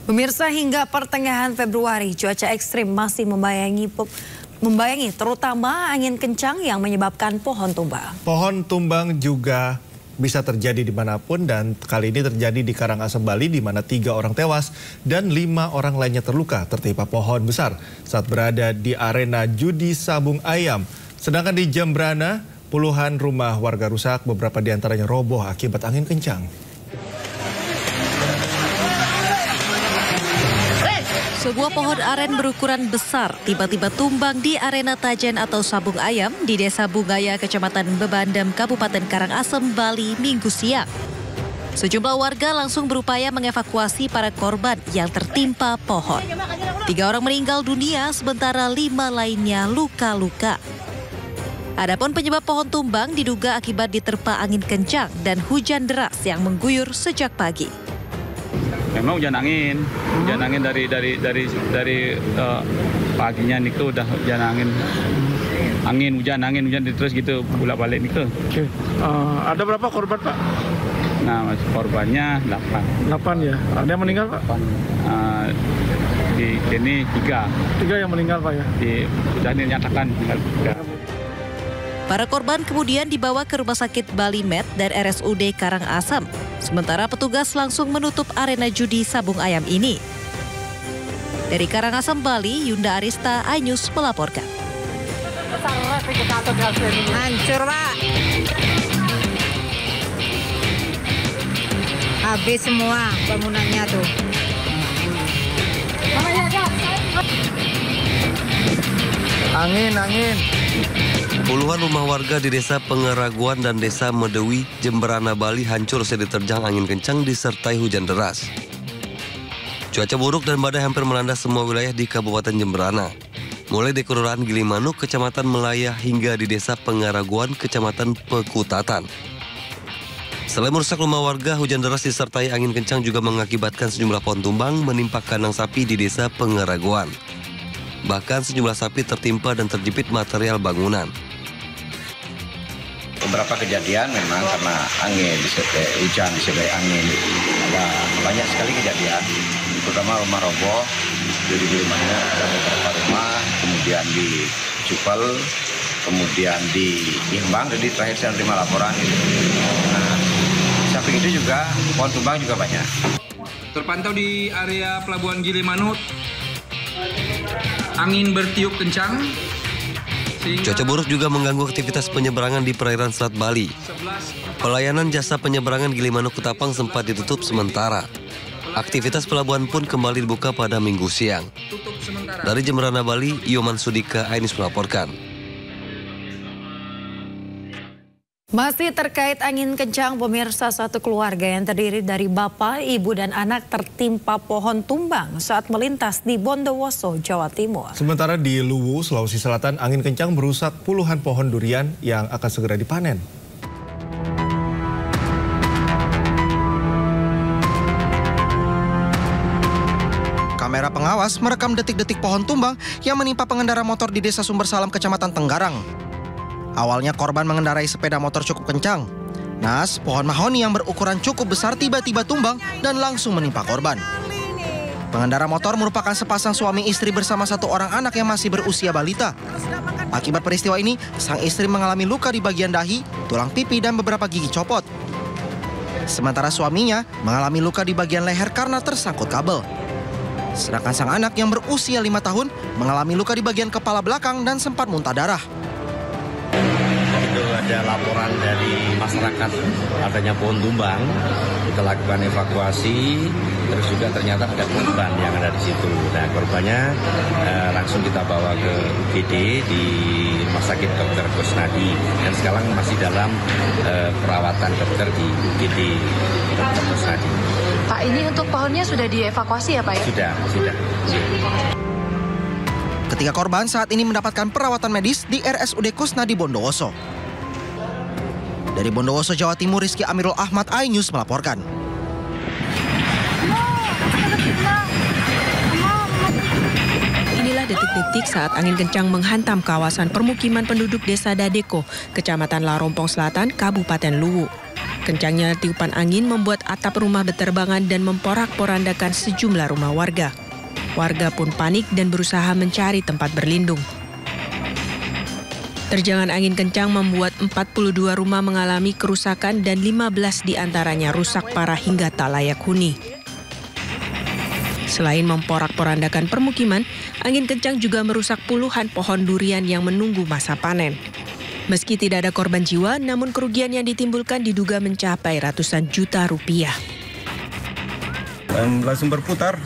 Pemirsa, hingga pertengahan Februari cuaca ekstrim masih membayangi terutama angin kencang yang menyebabkan pohon tumbang. Pohon tumbang juga bisa terjadi dimanapun dan kali ini terjadi di Karangasem, Bali di mana 3 orang tewas dan 5 orang lainnya terluka tertimpa pohon besar saat berada di arena judi sabung ayam. Sedangkan di Jembrana puluhan rumah warga rusak, beberapa diantaranya roboh akibat angin kencang. Sebuah pohon aren berukuran besar tiba-tiba tumbang di arena tajen atau sabung ayam di Desa Bungaya, Kecamatan Bebandem, Kabupaten Karangasem, Bali, Minggu siang. Sejumlah warga langsung berupaya mengevakuasi para korban yang tertimpa pohon. 3 orang meninggal dunia, sementara 5 lainnya luka-luka. Adapun penyebab pohon tumbang diduga akibat diterpa angin kencang dan hujan deras yang mengguyur sejak pagi. Memang hujan angin dari paginya nih udah hujan angin terus gitu bolak-balik nih. Oke. Ada berapa korban, Pak? Nah, korbannya 8. 8 ya. Ada yang meninggal, Pak? Di sini 3. 3 yang meninggal, Pak ya. Sudah dinyatakan meninggal 3. Para korban kemudian dibawa ke Rumah Sakit Bali Med dan RSUD Karangasem. Sementara petugas langsung menutup arena judi sabung ayam ini. Dari Karangasem, Bali, Yunda Arista, iNews melaporkan. Hancur, Pak. Habis semua bangunannya tuh. Angin. Puluhan rumah warga di Desa Pengeraguan dan Desa Medewi, Jembrana, Bali hancur usai diterjang angin kencang disertai hujan deras. Cuaca buruk dan badai hampir melanda semua wilayah di Kabupaten Jembrana. Mulai di Kelurahan Gilimanuk, Kecamatan Melaya, hingga di Desa Pengeraguan, Kecamatan Pekutatan. Selain merusak rumah warga, hujan deras disertai angin kencang juga mengakibatkan sejumlah pohon tumbang menimpa kandang sapi di Desa Pengeraguan. Bahkan sejumlah sapi tertimpa dan terjepit material bangunan. Beberapa kejadian memang karena angin disertai hujan disertai angin, ada banyak sekali kejadian, terutama rumah roboh di Gilimanuk, ada beberapa rumah, kemudian di Cupel, kemudian di Imbang, jadi terakhir saya menerima laporan. Nah, di samping itu juga pohon tumbang juga banyak. Terpantau di area Pelabuhan Gilimanuk, angin bertiup kencang. Cuaca buruk juga mengganggu aktivitas penyeberangan di perairan Selat Bali. Pelayanan jasa penyeberangan Gilimanuk Ketapang sempat ditutup sementara. Aktivitas pelabuhan pun kembali dibuka pada Minggu siang. Dari Jembrana, Bali, Yoman Sudika, iNews melaporkan. Masih terkait angin kencang, pemirsa, satu keluarga yang terdiri dari bapak, ibu, dan anak tertimpa pohon tumbang saat melintas di Bondowoso, Jawa Timur. Sementara di Luwu, Sulawesi Selatan, angin kencang merusak puluhan pohon durian yang akan segera dipanen. Kamera pengawas merekam detik-detik pohon tumbang yang menimpa pengendara motor di Desa Sumbersalam, Kecamatan Tenggarang. Awalnya korban mengendarai sepeda motor cukup kencang. Naas, pohon mahoni yang berukuran cukup besar tiba-tiba tumbang dan langsung menimpa korban. Pengendara motor merupakan sepasang suami istri bersama 1 orang anak yang masih berusia balita. Akibat peristiwa ini, sang istri mengalami luka di bagian dahi, tulang pipi, dan beberapa gigi copot. Sementara suaminya mengalami luka di bagian leher karena tersangkut kabel. Sedangkan sang anak yang berusia 5 tahun mengalami luka di bagian kepala belakang dan sempat muntah darah. Itu ada laporan dari masyarakat adanya pohon tumbang, kita lakukan evakuasi, terus juga ternyata ada korban yang ada di situ. Nah, korbannya langsung kita bawa ke UGD di Rumah Sakit Dr. Kusnadi dan sekarang masih dalam perawatan dokter di UGD Dr. Kusnadi. Pak, ini untuk pohonnya sudah dievakuasi ya, Pak ya? Sudah. Ketiga korban saat ini mendapatkan perawatan medis di RSUD Kusnadi Bondowoso. Dari Bondowoso, Jawa Timur, Rizky Amirul Ahmad, iNews melaporkan. Inilah detik-detik saat angin kencang menghantam kawasan permukiman penduduk Desa Dadeko, Kecamatan Larompong Selatan, Kabupaten Luwu. Kencangnya tiupan angin membuat atap rumah berterbangan dan memporak-porandakan sejumlah rumah warga. Warga pun panik dan berusaha mencari tempat berlindung. Terjangan angin kencang membuat 42 rumah mengalami kerusakan dan 15 diantaranya rusak parah hingga tak layak huni. Selain memporak-porandakan permukiman, angin kencang juga merusak puluhan pohon durian yang menunggu masa panen. Meski tidak ada korban jiwa, namun kerugian yang ditimbulkan diduga mencapai ratusan juta rupiah. Dan langsung berputar,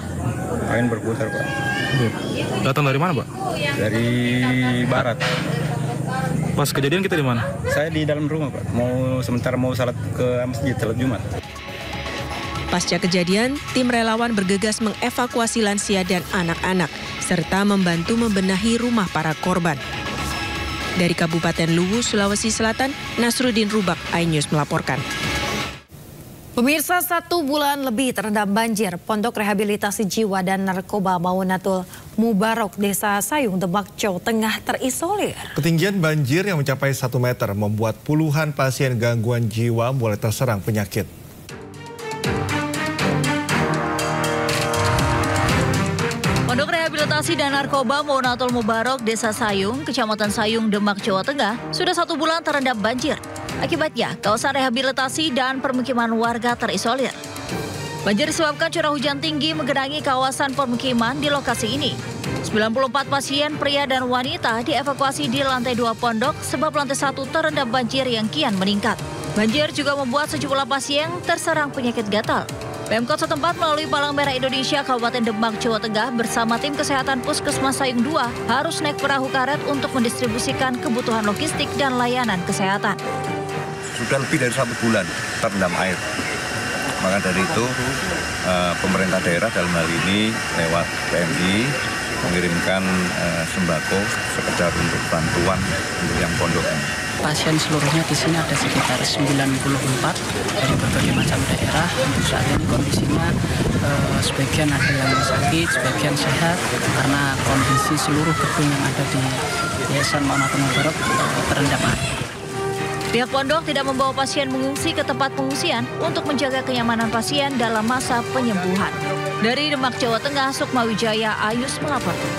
angin berputar, Pak. Datang dari mana, Pak? Dari barat. Pas kejadian kita di mana? Saya di dalam rumah, Pak. Sementara mau salat ke masjid, salat Jumat. Pasca kejadian, tim relawan bergegas mengevakuasi lansia dan anak-anak, serta membantu membenahi rumah para korban. Dari Kabupaten Luwu, Sulawesi Selatan, Nasruddin Rubak, iNews melaporkan. Pemirsa, 1 bulan lebih terendam banjir, Pondok Rehabilitasi Jiwa dan Narkoba Maunatul Mubarok, Desa Sayung, Demak, Jawa Tengah terisolir. Ketinggian banjir yang mencapai 1 meter membuat puluhan pasien gangguan jiwa mulai terserang penyakit. Pondok Rehabilitasi dan Narkoba Maunatul Mubarok, Desa Sayung, Kecamatan Sayung, Demak, Jawa Tengah, sudah 1 bulan terendam banjir. Akibatnya, kawasan rehabilitasi dan permukiman warga terisolir. Banjir disebabkan curah hujan tinggi menggenangi kawasan permukiman di lokasi ini. 94 pasien pria dan wanita dievakuasi di lantai 2 pondok sebab lantai 1 terendam banjir yang kian meningkat. Banjir juga membuat sejumlah pasien terserang penyakit gatal. Pemkot setempat melalui Palang Merah Indonesia Kabupaten Demak, Jawa Tengah bersama tim kesehatan Puskesmas Sayung 2 harus naik perahu karet untuk mendistribusikan kebutuhan logistik dan layanan kesehatan. Sudah lebih dari 1 bulan terendam air. Maka dari itu pemerintah daerah dalam hal ini lewat PMI mengirimkan sembako sekedar untuk bantuan untuk yang pondok ini. Pasien seluruhnya di sini ada sekitar 94 dari berbagai macam daerah. Untuk saat ini kondisinya sebagian ada yang sakit, sebagian sehat karena kondisi seluruh gedung yang ada di Yayasan Maunatul Mubarok terendam air. Pihak pondok tidak membawa pasien mengungsi ke tempat pengungsian untuk menjaga kenyamanan pasien dalam masa penyembuhan. Dari Demak, Jawa Tengah, Sukma Wijaya, iNews melaporkan.